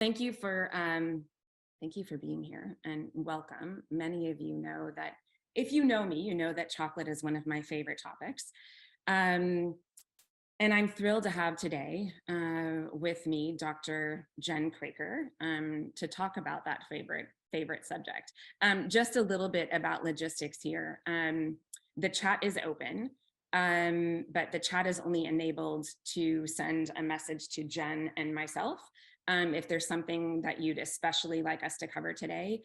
Thank you for being here and welcome. Many of you know that if you know me, you know that chocolate is one of my favorite topics. Um, and I'm thrilled to have today with me Dr. Jen Kraker to talk about that favorite subject. Just a little bit about logistics here. The chat is open, but the chat is only enabled to send a message to Jen and myself. If there's something that you'd especially like us to cover today,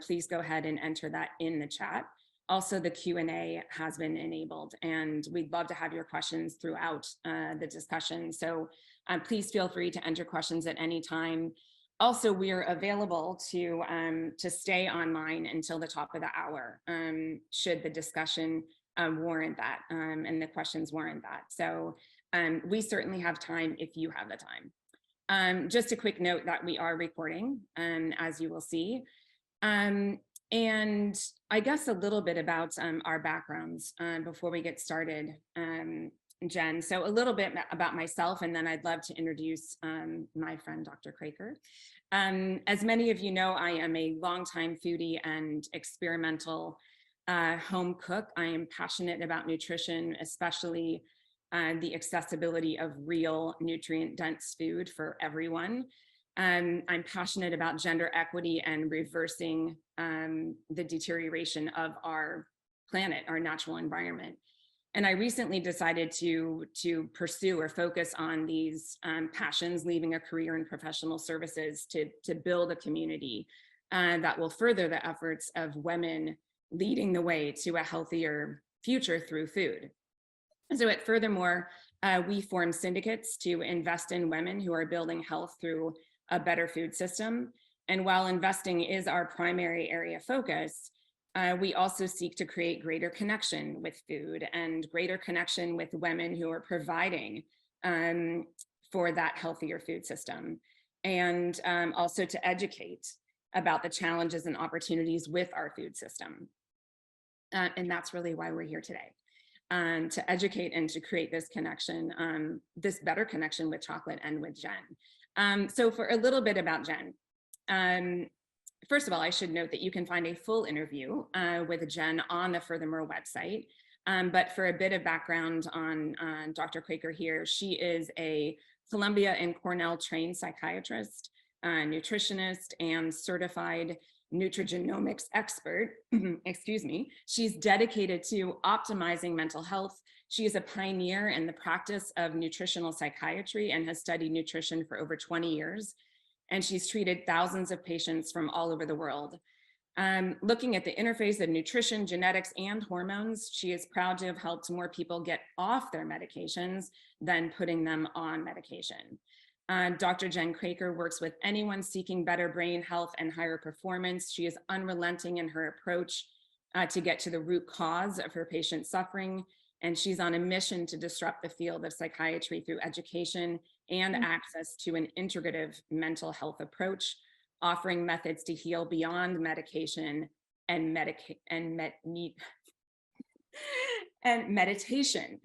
please go ahead and enter that in the chat. Also, the Q&A has been enabled, and we'd love to have your questions throughout the discussion. So please feel free to enter questions at any time. Also, we're available to stay online until the top of the hour, should the discussion warrant that, and the questions warrant that. So we certainly have time if you have the time. Just a quick note that we are recording, as you will see. And I guess a little bit about our backgrounds before we get started, Jen. So a little bit about myself, and then I'd love to introduce my friend, Dr. Kraker. As many of you know, I am a longtime foodie and experimental home cook. I am passionate about nutrition, especially the accessibility of real nutrient-dense food for everyone. I'm passionate about gender equity and reversing the deterioration of our planet, our natural environment. And I recently decided to pursue or focus on these passions, leaving a career in professional services to build a community that will further the efforts of women leading the way to a healthier future through food. So furthermore, we form syndicates to invest in women who are building health through a better food system. And while investing is our primary area of focus, we also seek to create greater connection with food and greater connection with women who are providing for that healthier food system. And also to educate about the challenges and opportunities with our food system. And that's really why we're here today. To educate and to create this connection, this better connection with chocolate and with Jen. So for a little bit about Jen, first of all, I should note that you can find a full interview with Jen on the Furthermore website. But for a bit of background on Dr. Kraker here, she is a Columbia and Cornell trained psychiatrist, nutritionist, and certified nutrigenomics expert, excuse me. She's dedicated to optimizing mental health. She is a pioneer in the practice of nutritional psychiatry and has studied nutrition for over 20 years. And she's treated thousands of patients from all over the world. Looking at the interface of nutrition, genetics, and hormones, she is proud to have helped more people get off their medications than putting them on medication. Dr. Jen Kraker works with anyone seeking better brain health and higher performance. She is unrelenting in her approach to get to the root cause of her patient's suffering. And she's on a mission to disrupt the field of psychiatry through education and access to an integrative mental health approach, offering methods to heal beyond medication and meditation.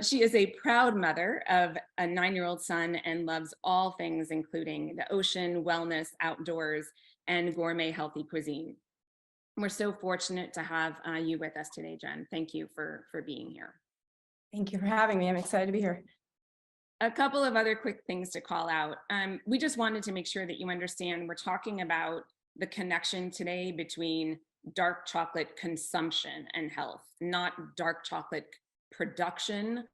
She is a proud mother of a 9-year-old son and loves all things, including the ocean, wellness, outdoors, and gourmet healthy cuisine. We're so fortunate to have you with us today, Jen. Thank you for being here. Thank you for having me. I'm excited to be here. A couple of other quick things to call out. We just wanted to make sure that you understand we're talking about the connection today between dark chocolate consumption and health, not dark chocolate production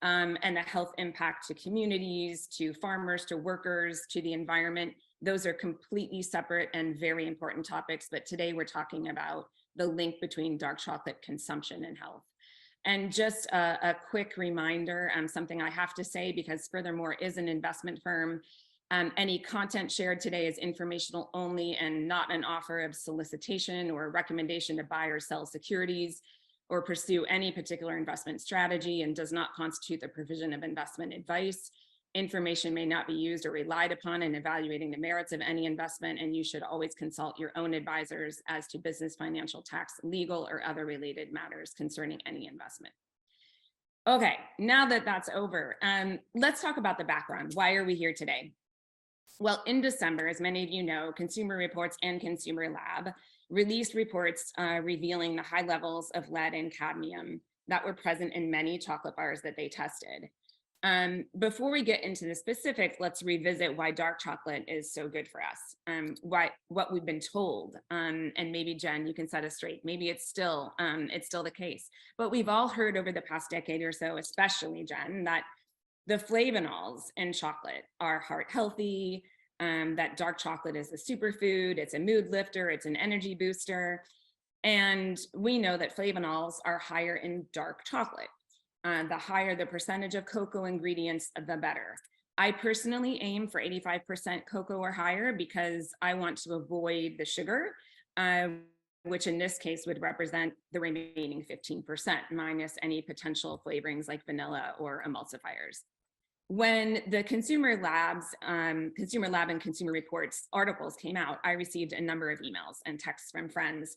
and the health impact to communities, to farmers, to workers, to the environment. Those are completely separate and very important topics, but today we're talking about the link between dark chocolate consumption and health. And just a quick reminder, something I have to say, because Furthermore is an investment firm. Any content shared today is informational only and not an offer of solicitation or recommendation to buy or sell securities or pursue any particular investment strategy, and does not constitute the provision of investment advice. Information may not be used or relied upon in evaluating the merits of any investment, and you should always consult your own advisors as to business, financial, tax, legal, or other related matters concerning any investment. Okay, now that that's over, let's talk about the background. Why are we here today? Well, in December, as many of you know, Consumer Reports and Consumer Lab released reports revealing the high levels of lead and cadmium that were present in many chocolate bars that they tested. Before we get into the specifics, let's revisit why dark chocolate is so good for us, what we've been told, and maybe Jen, you can set us straight. Maybe it's still the case, but we've all heard over the past decade or so, especially Jen, that the flavonols in chocolate are heart healthy, that dark chocolate is a superfood, it's a mood lifter, it's an energy booster. And we know that flavonols are higher in dark chocolate. The higher the percentage of cocoa ingredients, the better. I personally aim for 85% cocoa or higher because I want to avoid the sugar, which in this case would represent the remaining 15% minus any potential flavorings like vanilla or emulsifiers. When the Consumer Lab and Consumer Reports articles came out, I received a number of emails and texts from friends.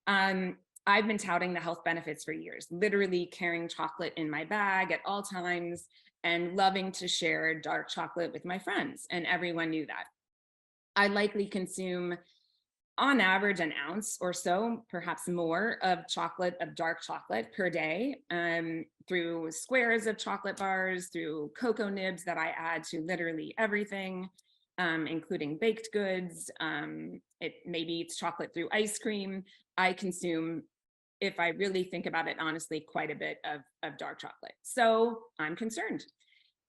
I've been touting the health benefits for years, literally carrying chocolate in my bag at all times and loving to share dark chocolate with my friends, and everyone knew that. I likely consume on average an ounce or so, perhaps more, of dark chocolate per day, through squares of chocolate bars, through cocoa nibs that I add to literally everything, including baked goods. Maybe it's chocolate through ice cream. I consume, if I really think about it honestly, quite a bit of dark chocolate. So I'm concerned.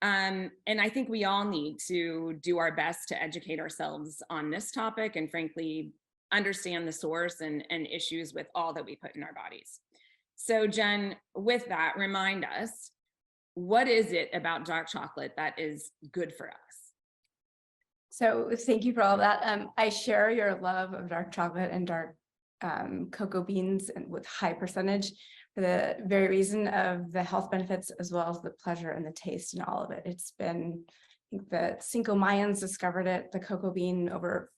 And I think we all need to do our best to educate ourselves on this topic and frankly, understand the source and issues with all that we put in our bodies. So Jen, with that, remind us, what is it about dark chocolate that is good for us? So thank you for all that. I share your love of dark chocolate and dark cocoa beans and with high percentage for the very reason of the health benefits as well as the pleasure and the taste and all of it. It's been, I think the Cinco Mayans discovered it, the cocoa bean, over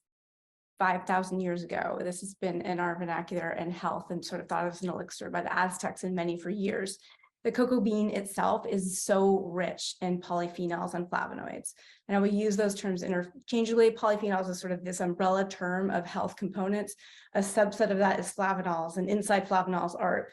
5,000 years ago. This has been in our vernacular and health and sort of thought of as an elixir by the Aztecs and many for years. The cocoa bean itself is so rich in polyphenols and flavonoids. And I will use those terms interchangeably. Polyphenols is sort of this umbrella term of health components. A subset of that is flavonols, and inside flavonols are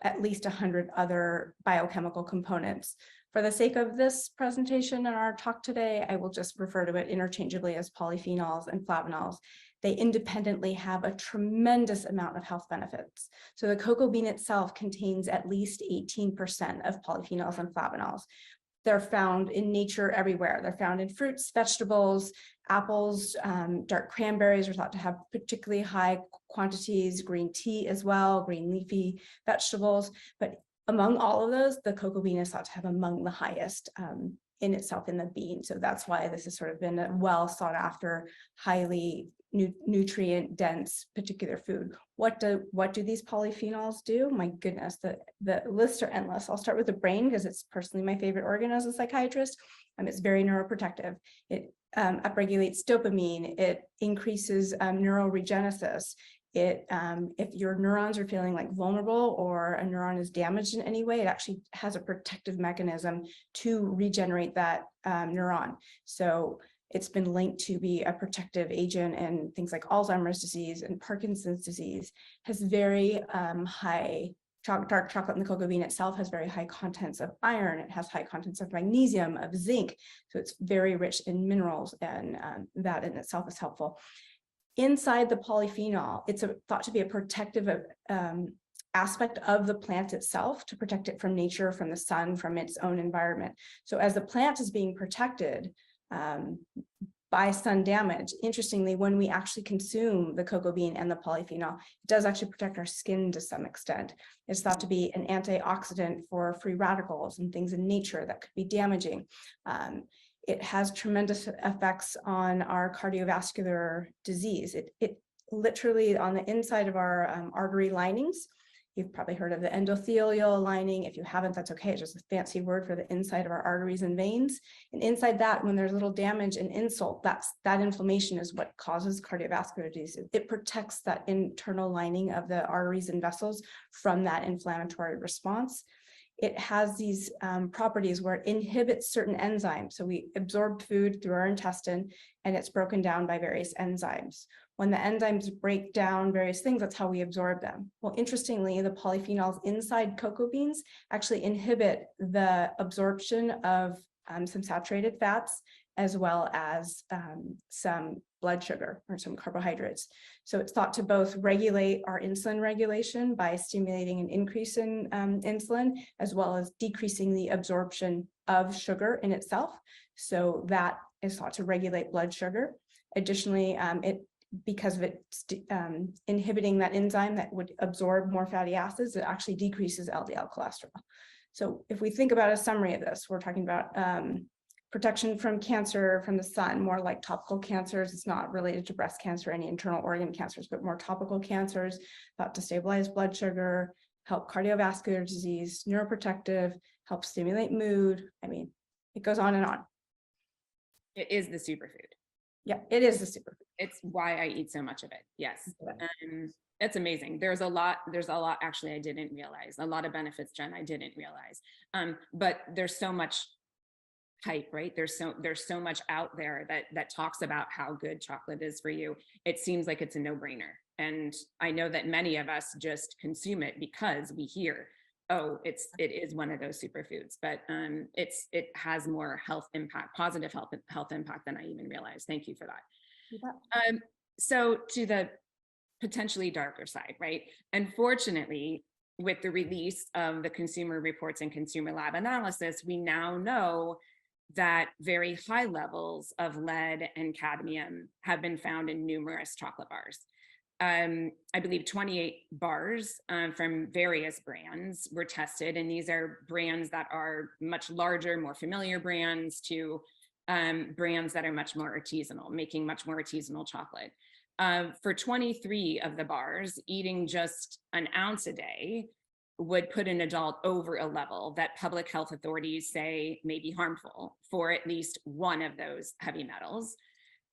at least 100 other biochemical components. For the sake of this presentation and our talk today, I will just refer to it interchangeably as polyphenols and flavonols. They independently have a tremendous amount of health benefits. So the cocoa bean itself contains at least 18% of polyphenols and flavonols. They're found in nature everywhere. They're found in fruits, vegetables, apples, dark cranberries are thought to have particularly high quantities, green tea as well, green leafy vegetables. But among all of those, the cocoa bean is thought to have among the highest in itself in the bean. So that's why this has sort of been a well sought after, highly nutrient dense particular food. What do these polyphenols do? My goodness, the lists are endless. I'll start with the brain because it's personally my favorite organ as a psychiatrist. It's very neuroprotective. It upregulates dopamine. It increases neuroregenesis. If your neurons are feeling like vulnerable or a neuron is damaged in any way, it actually has a protective mechanism to regenerate that neuron. So it's been linked to be a protective agent in things like Alzheimer's disease and Parkinson's disease. Has very high, dark chocolate in the cocoa bean itself has very high contents of iron. It has high contents of magnesium, of zinc. So it's very rich in minerals, and that in itself is helpful. Inside the polyphenol, it's thought to be a protective aspect of the plant itself, to protect it from nature, from the sun, from its own environment. So as the plant is being protected by sun damage, interestingly, when we actually consume the cocoa bean and the polyphenol, it does actually protect our skin to some extent. It's thought to be an antioxidant for free radicals and things in nature that could be damaging. It has tremendous effects on our cardiovascular disease. It literally, on the inside of our artery linings, you've probably heard of the endothelial lining. If you haven't, that's okay. It's just a fancy word for the inside of our arteries and veins. And inside that, when there's little damage and insult, that inflammation is what causes cardiovascular disease. It protects that internal lining of the arteries and vessels from that inflammatory response. it has these properties where it inhibits certain enzymes. So we absorb food through our intestine and it's broken down by various enzymes. When the enzymes break down various things, that's how we absorb them. Well, interestingly, the polyphenols inside cocoa beans actually inhibit the absorption of some saturated fats, as well as some blood sugar or some carbohydrates. So it's thought to both regulate our insulin regulation by stimulating an increase in insulin, as well as decreasing the absorption of sugar in itself. So that is thought to regulate blood sugar. Additionally, because of it inhibiting that enzyme that would absorb more fatty acids, it actually decreases LDL cholesterol. So if we think about a summary of this, we're talking about protection from cancer from the sun, more like topical cancers. It's not related to breast cancer, any internal organ cancers, but more topical cancers, thought to stabilize blood sugar, help cardiovascular disease, neuroprotective, help stimulate mood. I mean, it goes on and on. It is the superfood. Yeah, it is the superfood. It's why I eat so much of it. Yes. It's amazing. There's a lot actually I didn't realize. A lot of benefits, Jen, I didn't realize. But there's so much hype, right? There's so much out there that talks about how good chocolate is for you. It seems like it's a no-brainer. And I know that many of us just consume it because we hear, oh, it is one of those superfoods, but it has more health impact, positive health impact than I even realized. Thank you for that. So to the potentially darker side, right? Unfortunately, with the release of the consumer reports and consumer lab analysis, we now know that very high levels of lead and cadmium have been found in numerous chocolate bars. I believe 28 bars from various brands were tested, and these are brands that are much larger, more familiar brands to brands that are much more artisanal, making much more artisanal chocolate. For 23 of the bars, eating just an ounce a day would put an adult over a level that public health authorities say may be harmful for at least one of those heavy metals.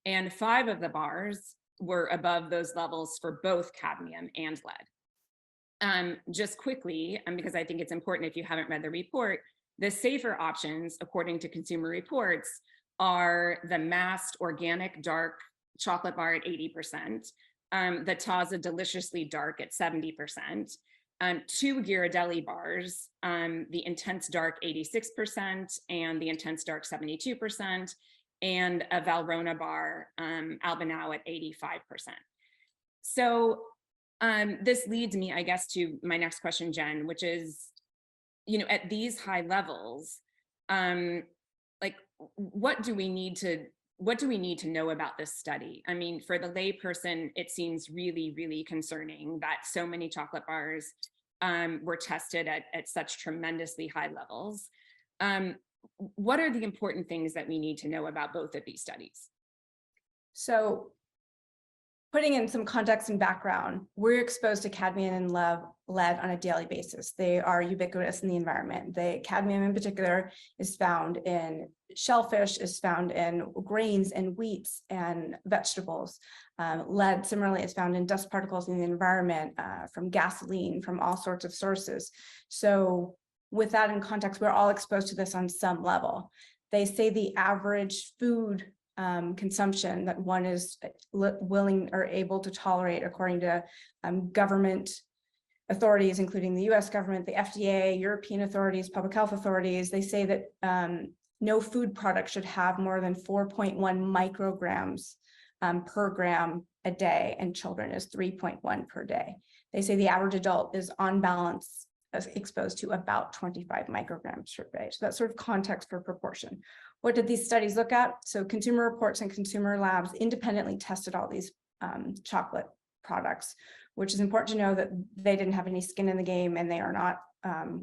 And 5 of the bars were above those levels for both cadmium and lead. Just quickly, because I think it's important if you haven't read the report, the safer options, according to Consumer Reports, are the masked organic dark chocolate bar at 80%, the Taza Deliciously Dark at 70%, 2 Ghirardelli bars, the Intense Dark 86% and the Intense Dark 72%, and a Valrhona bar, Albanow at 85%. So this leads me, I guess, to my next question, Jen, which is, at these high levels, like what do we need to know about this study? I mean, for the layperson, it seems really, really concerning that so many chocolate bars were tested at such tremendously high levels. What are the important things that we need to know about both of these studies? So putting in some context and background, we're exposed to cadmium and lead on a daily basis. They are ubiquitous in the environment. The cadmium in particular is found in shellfish, is found in grains and wheats and vegetables. Lead similarly is found in dust particles in the environment, from gasoline, from all sorts of sources. So with that in context, we're all exposed to this on some level. They say the average food consumption that one is willing or able to tolerate, according to government authorities, including the US government, the FDA, European authorities, public health authorities, they say that no food product should have more than 4.1 micrograms per gram a day, and children is 3.1 per day. They say the average adult is on balance exposed to about 25 micrograms per day. So that's sort of context for proportion. What did these studies look at? So Consumer Reports and consumer labs independently tested all these chocolate products, which is important to know that they didn't have any skin in the game and they are not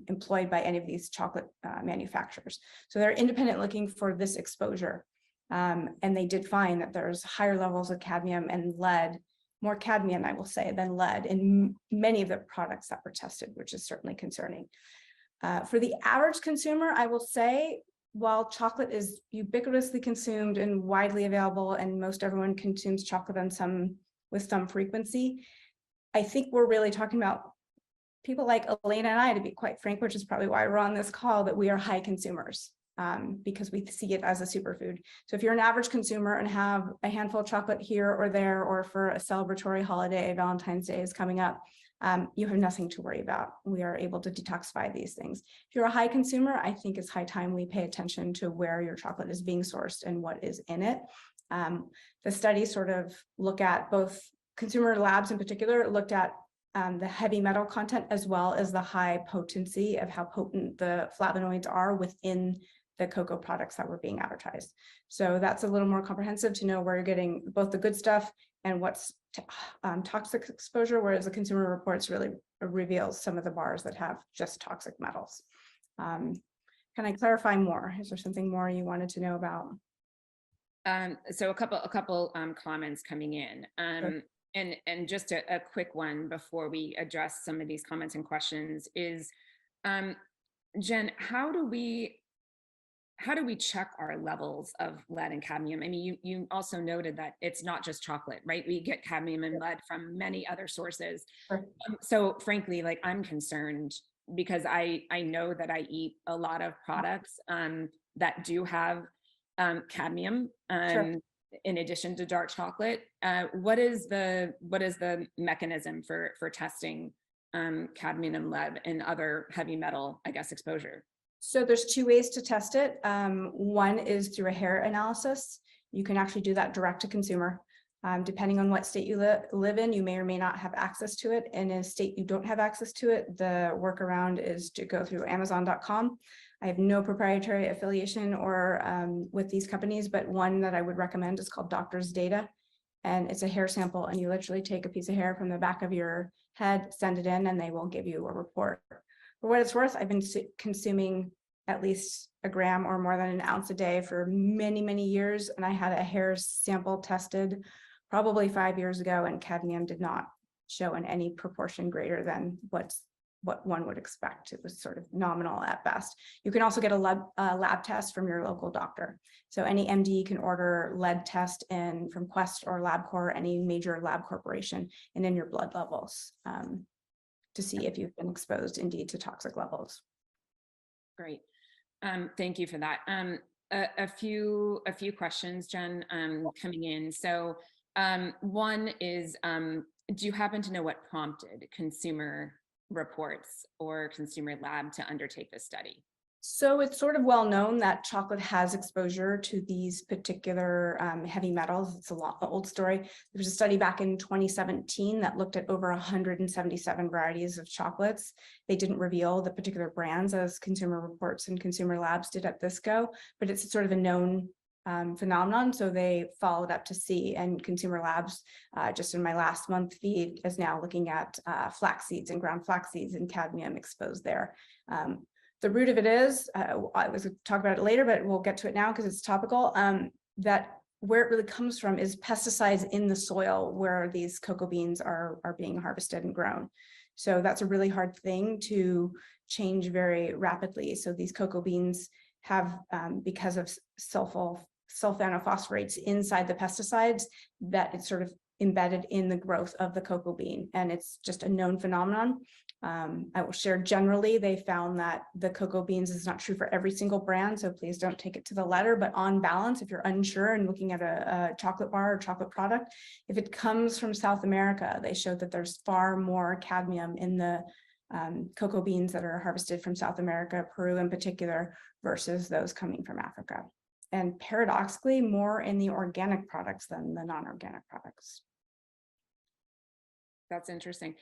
employed by any of these chocolate manufacturers. So they're independent looking for this exposure. And they did find that there's higher levels of cadmium and lead, more cadmium, I will say, than lead in many of the products that were tested, which is certainly concerning. For the average consumer, I will say, while chocolate is ubiquitously consumed and widely available, and most everyone consumes chocolate with some frequency, I think we're really talking about people like Alaina and I, to be quite frank, which is probably why we're on this call, that we are high consumers. Because we see it as a superfood. So if you're an average consumer and have a handful of chocolate here or there, or for a celebratory holiday, Valentine's Day is coming up, you have nothing to worry about. We are able to detoxify these things. If you're a high consumer, I think it's high time we pay attention to where your chocolate is being sourced and what is in it. The studies sort of look at both consumer labs in particular, looked at the heavy metal content as well as the high potency of how potent the flavonoids are within the cocoa products that were being advertised. So that's a little more comprehensive to know where you're getting both the good stuff and what's toxic exposure, whereas the consumer reports really reveals some of the bars that have just toxic metals. Can I clarify more? Is there something more you wanted to know about? So a couple comments coming in. Sure. And just a quick one before we address some of these comments and questions is, Jen, how do we check our levels of lead and cadmium? I mean, you also noted that it's not just chocolate, right? We get cadmium and lead from many other sources. Sure. So frankly, like, I'm concerned because I know that I eat a lot of products that do have cadmium Sure. in addition to dark chocolate. What is the mechanism for testing cadmium and lead and other heavy metal, I guess, exposure? So there's two ways to test it. One is through a hair analysis. You can actually do that direct to consumer. Depending on what state you live in, you may or may not have access to it. In a state you don't have access to it, the workaround is to go through Amazon.com. I have no proprietary affiliation or with these companies, but one that I would recommend is called Doctor's Data. And it's a hair sample, and you literally take a piece of hair from the back of your head, send it in, and they will give you a report. For what it's worth, I've been consuming at least a gram or more than an ounce a day for many, many years. And I had a hair sample tested probably 5 years ago, and cadmium did not show in any proportion greater than what one would expect. It was sort of nominal at best. You can also get a lab test from your local doctor. So any MD can order lead test in from Quest or LabCorp, any major lab corporation, and in your blood levels to see if you've been exposed indeed to toxic levels. Great. Thank you for that. A few questions, Jen, coming in. So one is, do you happen to know what prompted Consumer Reports or Consumer Lab to undertake this study? So it's sort of well known that chocolate has exposure to these particular heavy metals. It's an old story. There was a study back in 2017 that looked at over 177 varieties of chocolates. They didn't reveal the particular brands as Consumer Reports and Consumer Labs did at this go, but it's sort of a known phenomenon. So they followed up to see, and Consumer Labs, just in my last month feed, is now looking at flax seeds and ground flax seeds and cadmium exposed there. The root of it is, I was going to talk about it later, but we'll get to it now because it's topical, that where it really comes from is pesticides in the soil where these cocoa beans are being harvested and grown. So that's a really hard thing to change very rapidly. So these cocoa beans have, because of sulfonophosphorates inside the pesticides, that it's sort of embedded in the growth of the cocoa bean, and it's just a known phenomenon. I will share generally, they found that the cocoa beans is not true for every single brand, so please don't take it to the letter, but on balance, if you're unsure and looking at a chocolate bar or chocolate product, if it comes from South America, they showed that there's far more cadmium in the cocoa beans that are harvested from South America, Peru in particular, versus those coming from Africa. And paradoxically, more in the organic products than the non-organic products. That's interesting.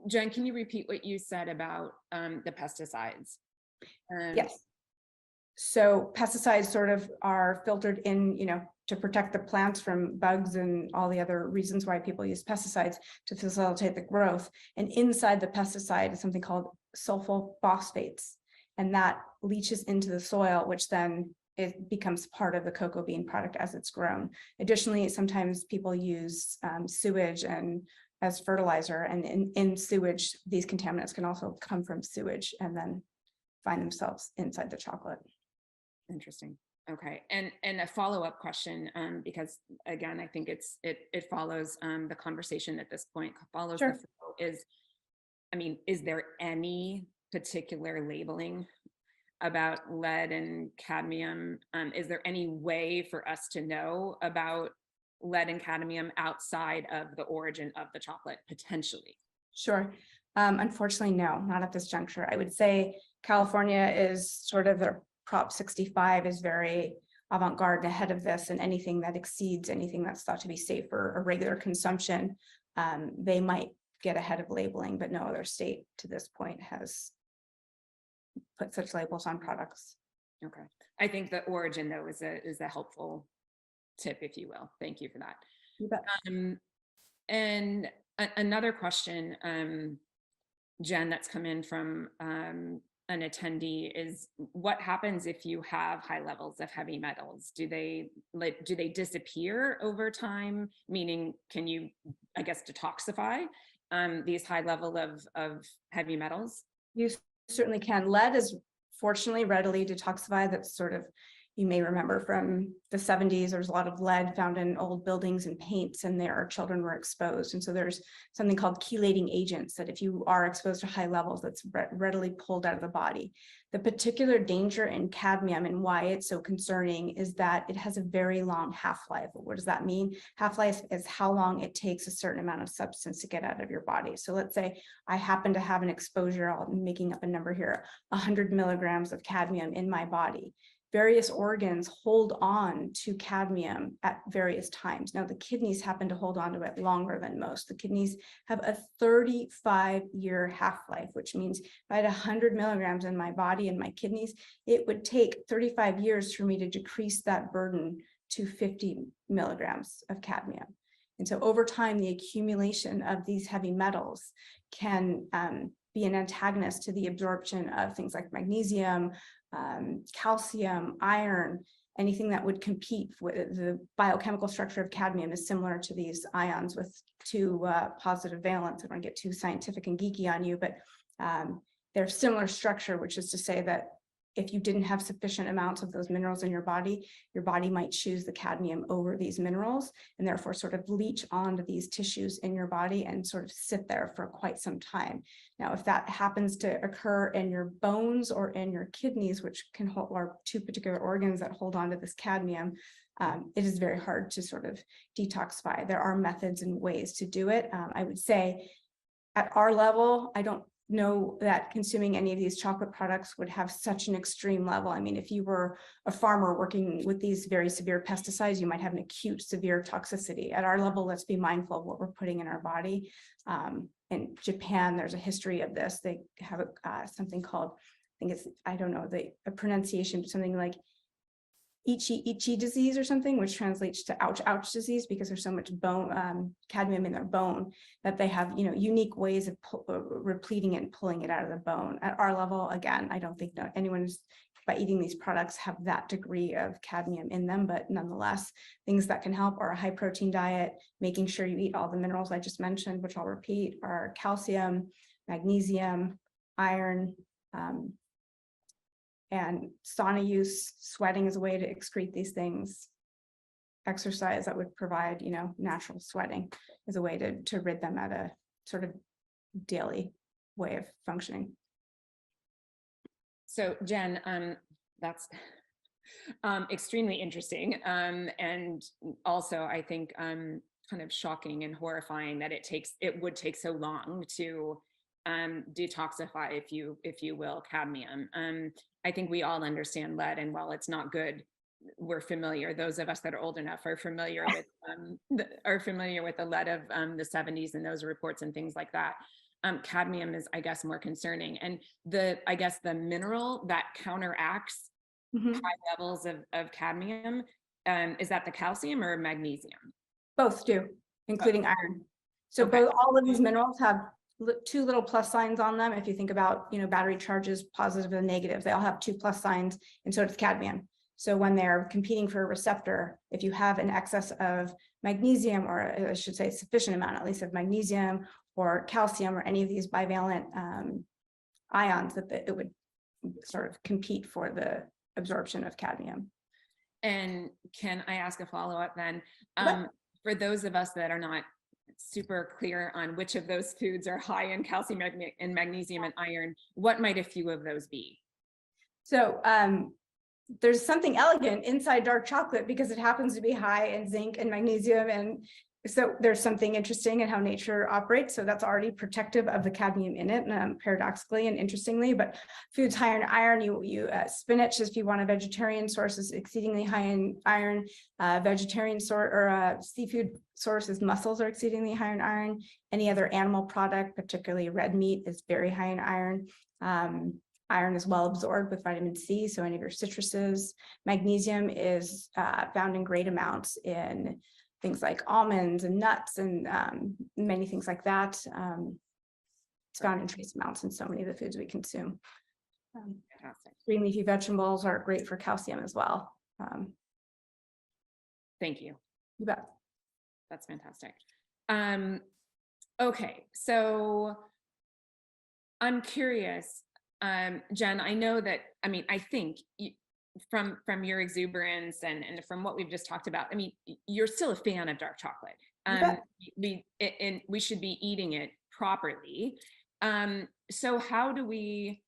Jen, can you repeat what you said about the pesticides? Yes. So pesticides sort of are filtered in, to protect the plants from bugs and all the other reasons why people use pesticides to facilitate the growth. And inside the pesticide is something called sulfophosphates, and that leaches into the soil, which then it becomes part of the cocoa bean product as it's grown. Additionally, sometimes people use sewage and as fertilizer, and in sewage, these contaminants can also come from sewage and then find themselves inside the chocolate. Interesting. Okay, and a follow-up question, because again, I think it follows the conversation at this point, follows Sure. the flow, is I mean, is there any particular labeling about lead and cadmium? Is there any way for us to know about lead and cadmium outside of the origin of the chocolate, potentially? Sure. Unfortunately, no, not at this juncture. I would say California is sort of their Prop 65 is very avant-garde ahead of this, and anything that exceeds anything that's thought to be safe for a regular consumption, they might get ahead of labeling, but no other state to this point has put such labels on products. Okay. I think the origin, though, is a helpful tip, if you will. Thank you for that. You bet. And another question, Jen, that's come in from an attendee is, what happens if you have high levels of heavy metals? Do they disappear over time? Meaning, can you, I guess, detoxify these high level of heavy metals? You certainly can. Lead is fortunately readily detoxified. That's sort of, you may remember from the 70s, there's a lot of lead found in old buildings and paints, and there children were exposed. And so there's something called chelating agents that if you are exposed to high levels, that's readily pulled out of the body. The particular danger in cadmium and why it's so concerning is that it has a very long half-life. What does that mean? Half-life is how long it takes a certain amount of substance to get out of your body. So let's say I happen to have an exposure, I'm making up a number here, 100 milligrams of cadmium in my body. Various organs hold on to cadmium at various times. Now, the kidneys happen to hold on to it longer than most. The kidneys have a 35-year half-life, which means if I had 100 milligrams in my body and my kidneys, it would take 35 years for me to decrease that burden to 50 milligrams of cadmium. And so over time, the accumulation of these heavy metals can be an antagonist to the absorption of things like magnesium, calcium, iron, anything that would compete with the biochemical structure of cadmium is similar to these ions with two positive valence. I don't want to get too scientific and geeky on you, but they're similar structure, which is to say that if you didn't have sufficient amounts of those minerals in your body might choose the cadmium over these minerals and therefore sort of leach onto these tissues in your body and sort of sit there for quite some time. Now, if that happens to occur in your bones or in your kidneys, which can hold, are two particular organs that hold on to this cadmium, it is very hard to sort of detoxify. There are methods and ways to do it. I would say at our level, I don't know that consuming any of these chocolate products would have such an extreme level. I mean, if you were a farmer working with these very severe pesticides, you might have an acute severe toxicity. At our level, let's be mindful of what we're putting in our body. In Japan, there's a history of this. They have something called, I think it's, I don't know the pronunciation, but something like Ichi disease or something, which translates to ouch ouch disease, because there's so much bone cadmium in their bone that they have, unique ways of repleting it and pulling it out of the bone. At our level, again, I don't think anyone's by eating these products have that degree of cadmium in them, but nonetheless, things that can help are a high protein diet, making sure you eat all the minerals I just mentioned, which I'll repeat are calcium, magnesium, iron, and sauna use. Sweating is a way to excrete these things. Exercise that would provide, natural sweating is a way to rid them at a sort of daily way of functioning. So Jen, that's extremely interesting. And also I think kind of shocking and horrifying that it would take so long to detoxify, if you will, cadmium. I think we all understand lead, and while it's not good, we're familiar. Those of us that are old enough are familiar with the lead of the 70s and those reports and things like that. Cadmium is, I guess, more concerning, and the mineral that counteracts high levels of cadmium, is that the calcium or magnesium? Both do, including iron. So both, all of these minerals have two little plus signs on them. If you think about, battery charges, positive and negative, they all have two plus signs, and so does cadmium. So when they're competing for a receptor, if you have an excess of magnesium, or I should say sufficient amount at least of magnesium or calcium or any of these bivalent ions, that it would sort of compete for the absorption of cadmium. And can I ask a follow-up then? For those of us that are not super clear on which of those foods are high in calcium and magnesium and iron, what might a few of those be? So there's something elegant inside dark chocolate because it happens to be high in zinc and magnesium. And so there's something interesting in how nature operates. So that's already protective of the cadmium in it, paradoxically and interestingly. But foods high in iron, spinach, if you want a vegetarian source, is exceedingly high in iron. Vegetarian source or seafood sources, mussels are exceedingly high in iron. Any other animal product, particularly red meat, is very high in iron. Iron is well absorbed with vitamin C, so any of your citruses. Magnesium is found in great amounts in things like almonds and nuts and many things like that. It's found in trace amounts in so many of the foods we consume. Green leafy vegetables are great for calcium as well. Thank you. You bet. That's fantastic. Okay, so I'm curious, Jen, I know that, I mean, I think from your exuberance and from what we've just talked about, I mean, you're still a fan of dark chocolate. We should be eating it properly. So how do we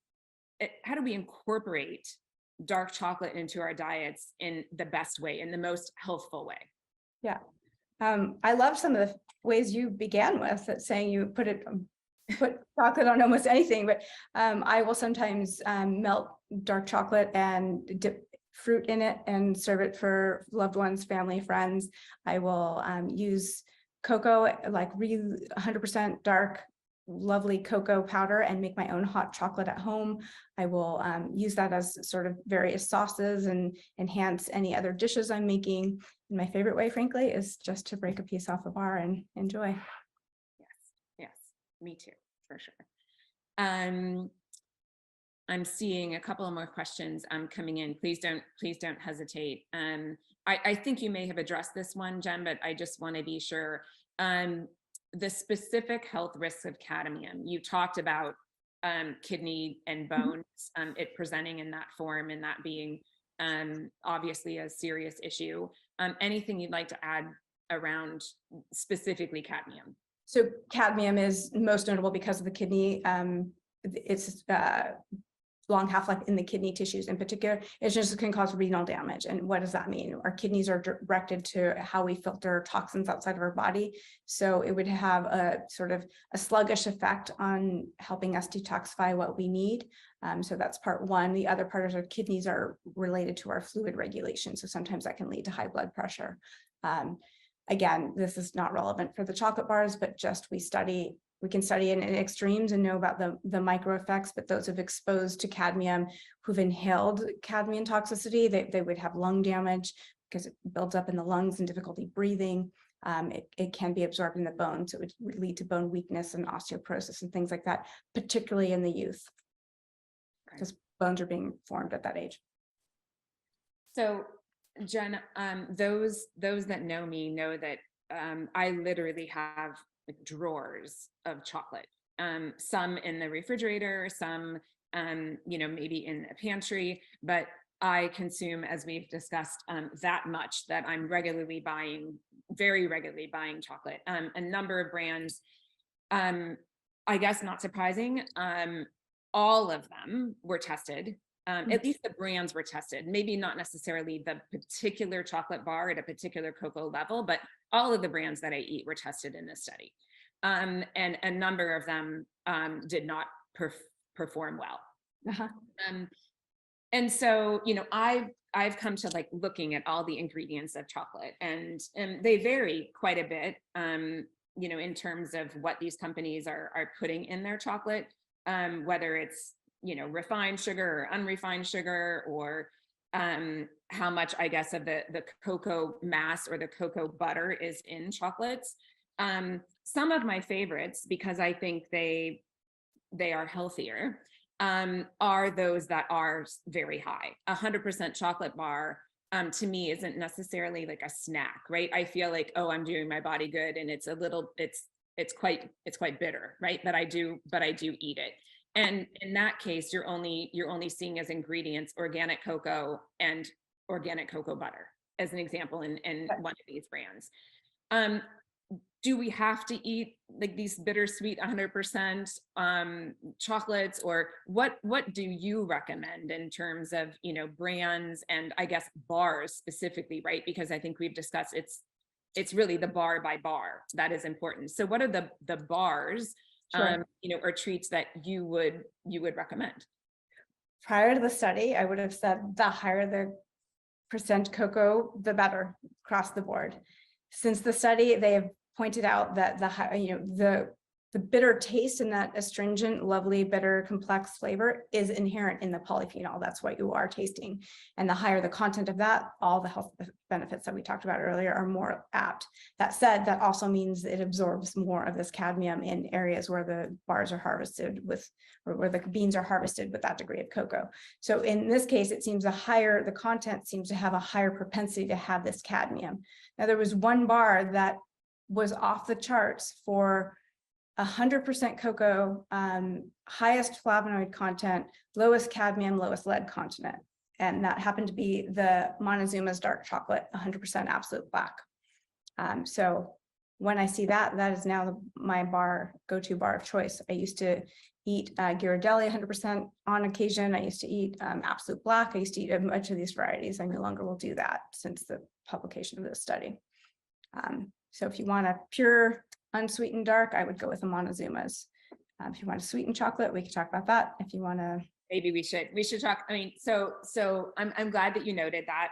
incorporate dark chocolate into our diets in the best way, in the most healthful way? Yeah. I love some of the ways you began with that, saying you put chocolate on almost anything, but I will sometimes melt dark chocolate and dip fruit in it and serve it for loved ones, family, friends. I will use cocoa, like really 100% dark, lovely cocoa powder, and make my own hot chocolate at home. I will use that as sort of various sauces and enhance any other dishes I'm making. And my favorite way, frankly, is just to break a piece off a bar and enjoy. Yes, me too, for sure. I'm seeing a couple of more questions coming in. Please don't hesitate. I think you may have addressed this one, Jen, but I just want to be sure. The specific health risks of cadmium, you talked about kidney and bones, it presenting in that form and that being obviously a serious issue. Anything you'd like to add around specifically cadmium? So cadmium is most notable because of the kidney. It's long half-life in the kidney tissues in particular. It just can cause renal damage. And what does that mean? Our kidneys are directed to how we filter toxins outside of our body. So it would have a sort of a sluggish effect on helping us detoxify what we need. So that's part one. The other part is our kidneys are related to our fluid regulation. So sometimes that can lead to high blood pressure. Again, this is not relevant for the chocolate bars, but just we can study in extremes and know about the micro effects, but those who've exposed to cadmium, who've inhaled cadmium toxicity, they would have lung damage because it builds up in the lungs and difficulty breathing. It can be absorbed in the bones. So it would lead to bone weakness and osteoporosis and things like that, particularly in the youth, because bones are being formed at that age. So Jen, those that know me know that I literally have drawers of chocolate, some in the refrigerator, some maybe in a pantry, but I consume, as we've discussed, that much that I'm very regularly buying chocolate. A number of brands, I guess not surprising, all of them were tested. At least the brands were tested, maybe not necessarily the particular chocolate bar at a particular cocoa level, but all of the brands that I eat were tested in this study. And a number of them did not perform well. And so, I've come to like looking at all the ingredients of chocolate, and they vary quite a bit, in terms of what these companies are putting in their chocolate, whether it's refined sugar or unrefined sugar, or how much, I guess, of the cocoa mass or the cocoa butter is in chocolates. Some of my favorites, because I think they are healthier, are those that are very high. 100% chocolate bar to me isn't necessarily like a snack, right? I feel like, oh, I'm doing my body good, and it's quite bitter, right? But I do eat it. And in that case, you're only seeing as ingredients organic cocoa and organic cocoa butter, as an example, in one of these brands. do we have to eat like these bittersweet 100% chocolates, or what do you recommend in terms of, you know, brands and I guess bars specifically, right? Because I think we've discussed it's really the bar by bar that is important. So what are the bars, Sure. you know, or treats that you would recommend? Prior to the study, I would have said the higher the percent cocoa, the better across the board. Since the study, they have pointed out that the bitter taste and that astringent, lovely, bitter, complex flavor is inherent in the polyphenol. That's what you are tasting. And the higher the content of that, all the health benefits that we talked about earlier are more apt. That said, that also means it absorbs more of this cadmium in areas where the bars are harvested with, or where the beans are harvested with that degree of cocoa. So in this case, it seems the content seems to have a higher propensity to have this cadmium. Now, there was one bar that was off the charts for 100% cocoa, highest flavonoid content, lowest cadmium, lowest lead content. And that happened to be the Montezuma's dark chocolate, 100% absolute black. So when I see that, that is now my go-to bar of choice. I used to eat Ghirardelli 100% on occasion. I used to eat absolute black. I used to eat a bunch of these varieties. I no longer will do that since the publication of this study. So if you want a pure unsweetened dark, I would go with the Montezuma's. If you want a sweetened chocolate, we can talk about that. If you want to, Maybe we should talk. I mean, so I'm glad that you noted that.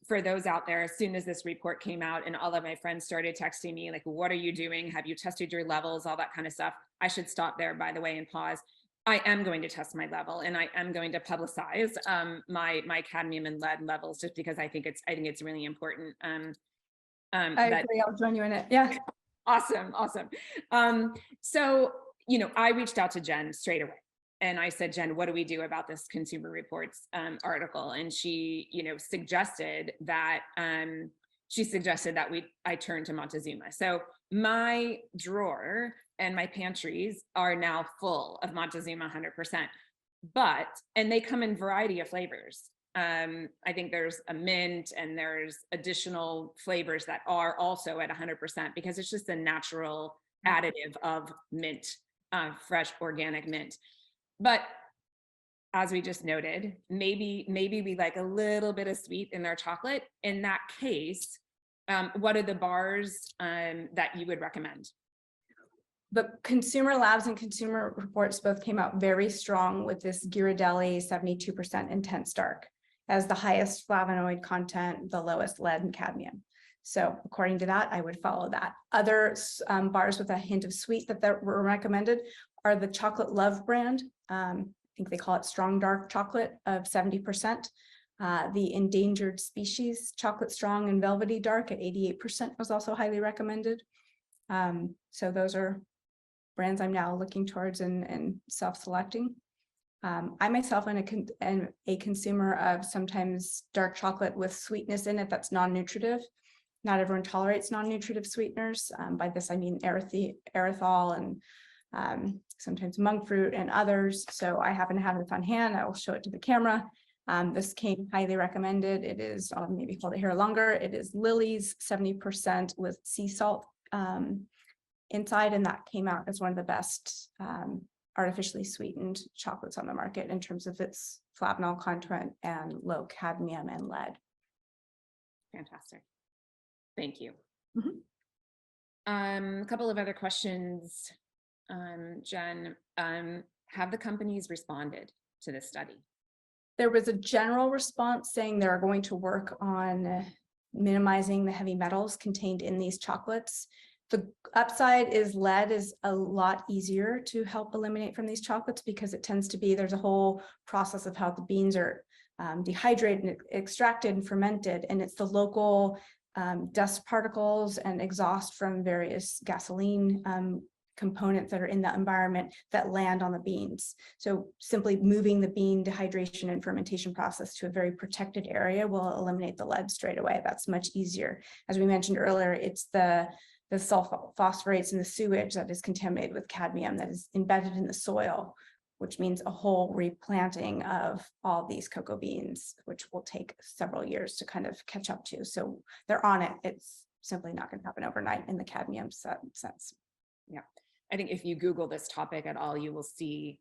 For those out there, as soon as this report came out and all of my friends started texting me like, what are you doing? Have you tested your levels? All that kind of stuff. I should stop there, by the way, and pause. I am going to test my level, and I am going to publicize my cadmium and lead levels, just because I think it's really important. I agree. I'll join you in it. Yeah. Awesome. So, you know, I reached out to Jen straight away and I said, Jen, what do we do about this Consumer Reports article? And she, you know, suggested that I turn to Montezuma. So my drawer and my pantries are now full of Montezuma 100%, and they come in a variety of flavors. I think there's a mint and there's additional flavors that are also at 100%, because it's just a natural additive of mint, fresh organic mint. But as we just noted, maybe we like a little bit of sweet in their chocolate. In that case, what are the bars that you would recommend? The Consumer Labs and Consumer Reports both came out very strong with this Ghirardelli 72% intense dark as the highest flavonoid content, the lowest lead and cadmium. So according to that, I would follow that. Other bars with a hint of sweet that were recommended are the Chocolate Love brand. I think they call it Strong Dark Chocolate of 70%. The Endangered Species Chocolate Strong and Velvety Dark at 88% was also highly recommended. So those are brands I'm now looking towards and self-selecting. I myself am a consumer of sometimes dark chocolate with sweetness in it that's non-nutritive. Not everyone tolerates non-nutritive sweeteners. By this, I mean erythritol and sometimes monk fruit and others. So I happen to have this on hand. I will show it to the camera. This came highly recommended. It is, I'll maybe hold it here longer. It is Lily's 70% with sea salt inside, and that came out as one of the best artificially sweetened chocolates on the market in terms of its flavanol content and low cadmium and lead. Fantastic. Thank you. Mm-hmm. A couple of other questions, Jen. Have the companies responded to this study? There was a general response saying they're going to work on minimizing the heavy metals contained in these chocolates. The upside is lead is a lot easier to help eliminate from these chocolates because it tends to be, there's a whole process of how the beans are dehydrated and extracted and fermented, and it's the local dust particles and exhaust from various gasoline components that are in the environment that land on the beans. So simply moving the bean dehydration and fermentation process to a very protected area will eliminate the lead straight away. That's much easier. As we mentioned earlier, it's the sulfophosphates in the sewage that is contaminated with cadmium that is embedded in the soil, which means a whole replanting of all these cocoa beans, which will take several years to kind of catch up to. So they're on it. It's simply not going to happen overnight in the cadmium sense. Yeah, I think if you Google this topic at all, you will see,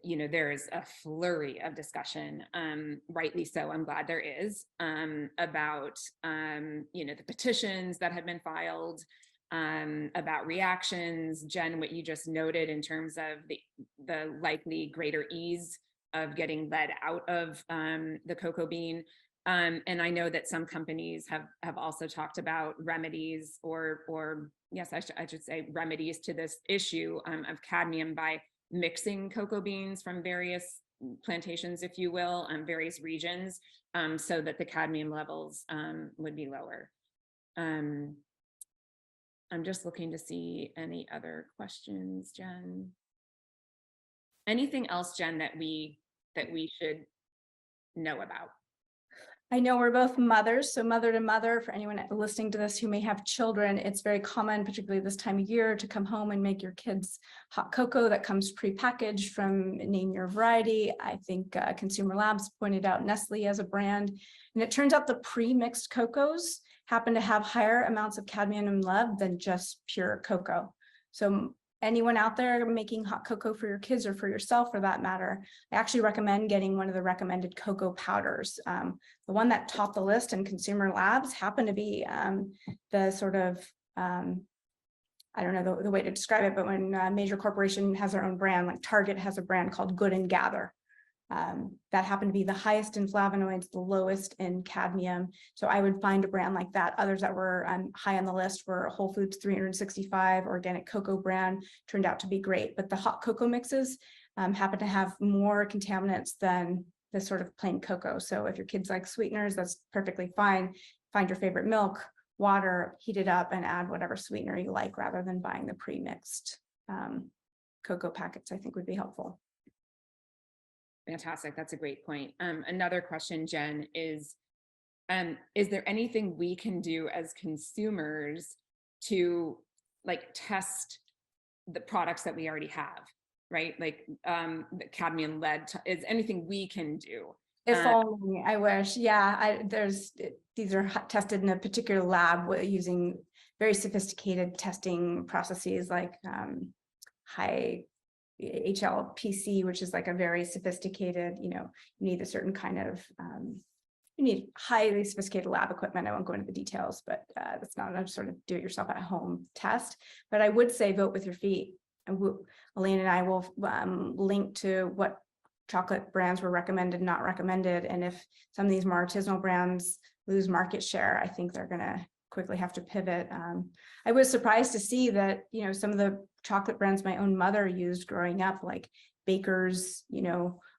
there is a flurry of discussion, rightly so. I'm glad there is, about, the petitions that have been filed, about reactions. Jen, what you just noted in terms of the likely greater ease of getting lead out of the cocoa bean. And I know that some companies have also talked about remedies, or yes, I should say remedies to this issue of cadmium by mixing cocoa beans from various plantations, if you will, various regions, so that the cadmium levels would be lower. I'm just looking to see any other questions, Jen. Anything else, Jen, that we should know about? I know we're both mothers, so mother to mother, for anyone listening to this who may have children, it's very common, particularly this time of year, to come home and make your kids hot cocoa that comes pre-packaged from name your variety. I think Consumer Labs pointed out Nestle as a brand, and it turns out the pre-mixed cocos happen to have higher amounts of cadmium and lead than just pure cocoa. So anyone out there making hot cocoa for your kids or for yourself for that matter, I actually recommend getting one of the recommended cocoa powders. The one that topped the list in Consumer Labs happened to be the sort of, I don't know the way to describe it, but when a major corporation has their own brand, like Target has a brand called Good and Gather. That happened to be the highest in flavonoids, the lowest in cadmium. So I would find a brand like that. Others that were high on the list were Whole Foods 365 organic cocoa brand, turned out to be great. But the hot cocoa mixes happen to have more contaminants than the sort of plain cocoa. So if your kids like sweeteners, that's perfectly fine. Find your favorite milk, water, heat it up, and add whatever sweetener you like rather than buying the pre-mixed cocoa packets, I think would be helpful. Fantastic. That's a great point. Another question, Jen, is there anything we can do as consumers to test the products that we already have, right? Like the cadmium lead, is anything we can do? If only, I wish. Yeah, these are tested in a particular lab using very sophisticated testing processes like high HLPC, which is like a very sophisticated, you need a certain kind of, you need highly sophisticated lab equipment. I won't go into the details, but that's not a sort of do it yourself at home test. But I would say vote with your feet. Alaina and I will link to what chocolate brands were recommended, not recommended. And if some of these more artisanal brands lose market share, I think they're going to quickly have to pivot. I was surprised to see that, some of the chocolate brands my own mother used growing up, like Baker's,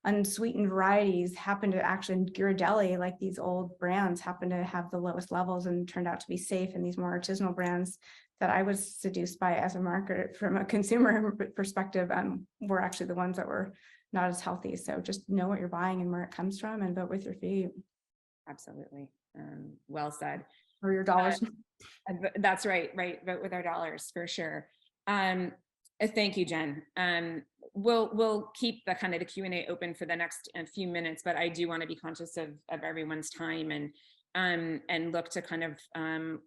unsweetened varieties, happen to actually in Ghirardelli, like these old brands happen to have the lowest levels and turned out to be safe. And these more artisanal brands that I was seduced by as a marketer from a consumer perspective, were actually the ones that were not as healthy. So just know what you're buying and where it comes from and vote with your feet. Absolutely. Well said. Or your dollars. That's right. Vote with our dollars for sure. Thank you, Jen. We'll keep the kind of the Q&A open for the next few minutes, but I do want to be conscious of everyone's time and look to kind of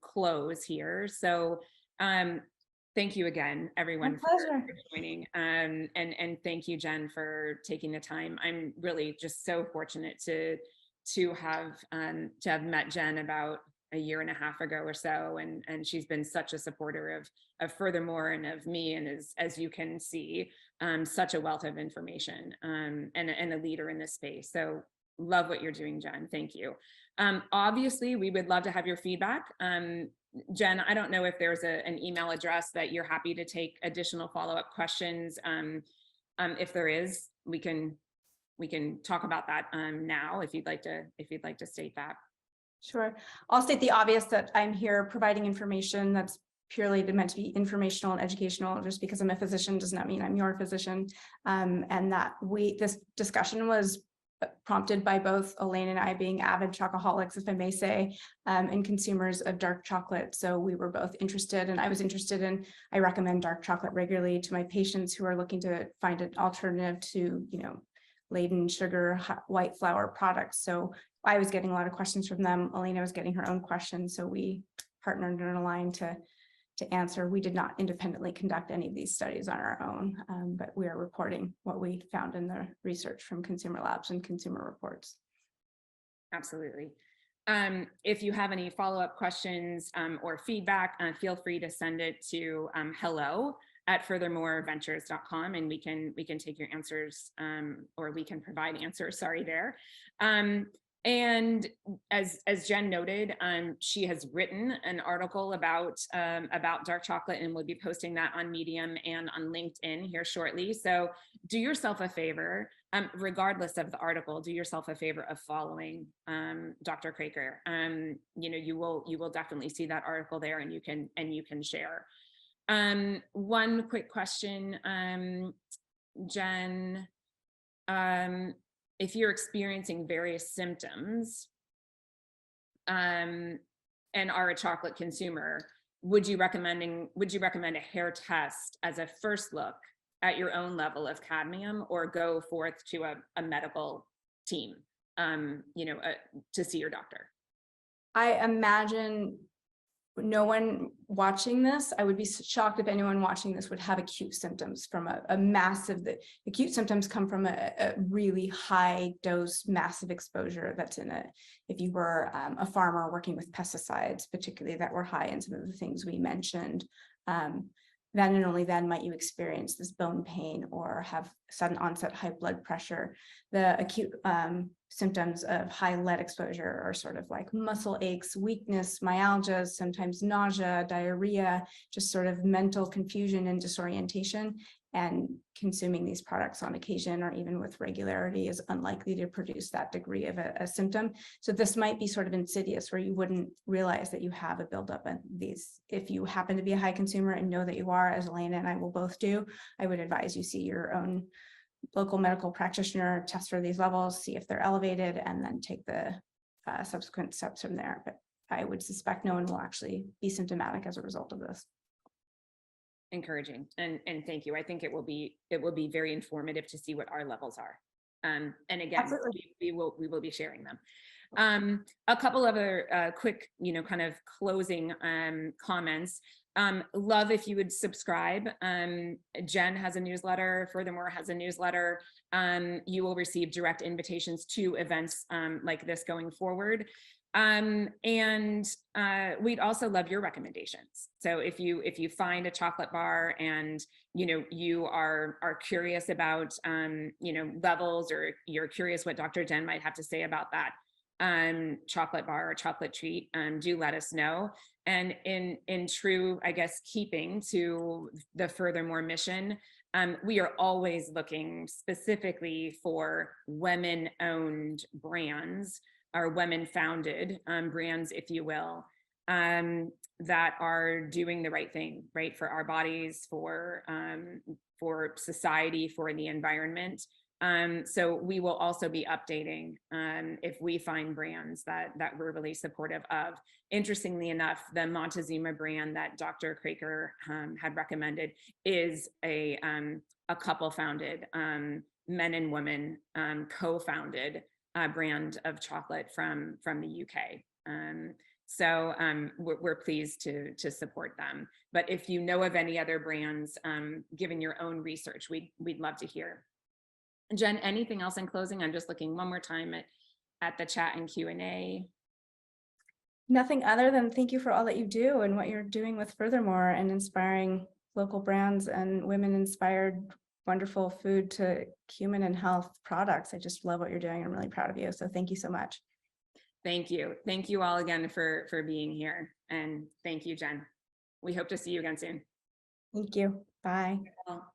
close here. So thank you again, everyone, for joining. And thank you, Jen, for taking the time. I'm really just so fortunate to have met Jen about a year and a half ago or so, and she's been such a supporter of Furthermore and of me, and as you can see, such a wealth of information, and a leader in this space. So love what you're doing, Jen. Thank you. Obviously, we would love to have your feedback. Jen, I don't know if there's an email address that you're happy to take additional follow-up questions. If there is, we can talk about that now if you'd like to state that. Sure. I'll state the obvious that I'm here providing information that's purely meant to be informational and educational. Just because I'm a physician does not mean I'm your physician. And that this discussion was prompted by both Alaina and I being avid chocoholics, if I may say, and consumers of dark chocolate. So we were both interested, and I was interested in, I recommend dark chocolate regularly to my patients who are looking to find an alternative to, laden sugar, white flour products. So I was getting a lot of questions from them. Alaina was getting her own questions. So we partnered and aligned to answer. We did not independently conduct any of these studies on our own, but we are reporting what we found in the research from consumer labs and consumer reports. Absolutely. If you have any follow-up questions or feedback, feel free to send it to hello@furthermoreventures.com, and we can take your answers, or we can provide answers, sorry, there. And as Jen noted, she has written an article about dark chocolate, and we'll be posting that on Medium and on LinkedIn here shortly. So do yourself a favor, regardless of the article, do yourself a favor of following Dr. Kraker. You will definitely see that article there, and you can share. One quick question, Jen. If you're experiencing various symptoms and are a chocolate consumer, would you recommend a hair test as a first look at your own level of cadmium, or go forth to a medical team, to see your doctor? I imagine no one watching this, I would be shocked if anyone watching this would have acute symptoms from a massive, the acute symptoms come from a really high dose, massive exposure that's if you were a farmer working with pesticides, particularly that were high in some of the things we mentioned, then and only then might you experience this bone pain or have sudden onset high blood pressure. The acute symptoms of high lead exposure are sort of like muscle aches, weakness, myalgia, sometimes nausea, diarrhea, just sort of mental confusion and disorientation. And consuming these products on occasion or even with regularity is unlikely to produce that degree of a symptom. So this might be sort of insidious, where you wouldn't realize that you have a buildup in these. If you happen to be a high consumer and know that you are, as Alaina and I will both do, I would advise you see your own local medical practitioner, test for these levels, see if they're elevated, and then take the subsequent steps from there. But I would suspect no one will actually be symptomatic as a result of this. Encouraging, and thank you. I think it will be very informative to see what our levels are. And again, we will be sharing them. A couple other quick, kind of closing comments. Love if you would subscribe. Jen has a newsletter. Furthermore has a newsletter. You will receive direct invitations to events like this going forward. And we'd also love your recommendations. So if you find a chocolate bar and you are curious about levels, or you're curious what Dr. Jen might have to say about that chocolate bar or chocolate treat, do let us know. And in true, I guess, keeping to the Furthermore mission, we are always looking specifically for women-owned brands, or women-founded brands, if you will, that are doing the right thing, right, for our bodies, for society, for the environment. So we will also be updating if we find brands that we're really supportive of. Interestingly enough, the Montezuma brand that Dr. Kraker had recommended is a couple-founded, men and women co-founded brand of chocolate from the UK. So we're pleased to support them. But if you know of any other brands, given your own research, we'd love to hear. Jen, anything else in closing? I'm just looking one more time at the chat and Q&A. Nothing other than thank you for all that you do and what you're doing with Furthermore and inspiring local brands and women-inspired wonderful food to human and health products. I just love what you're doing. I'm really proud of you. So thank you so much. Thank you. Thank you all again for being here. And thank you, Jen. We hope to see you again soon. Thank you. Bye. Well,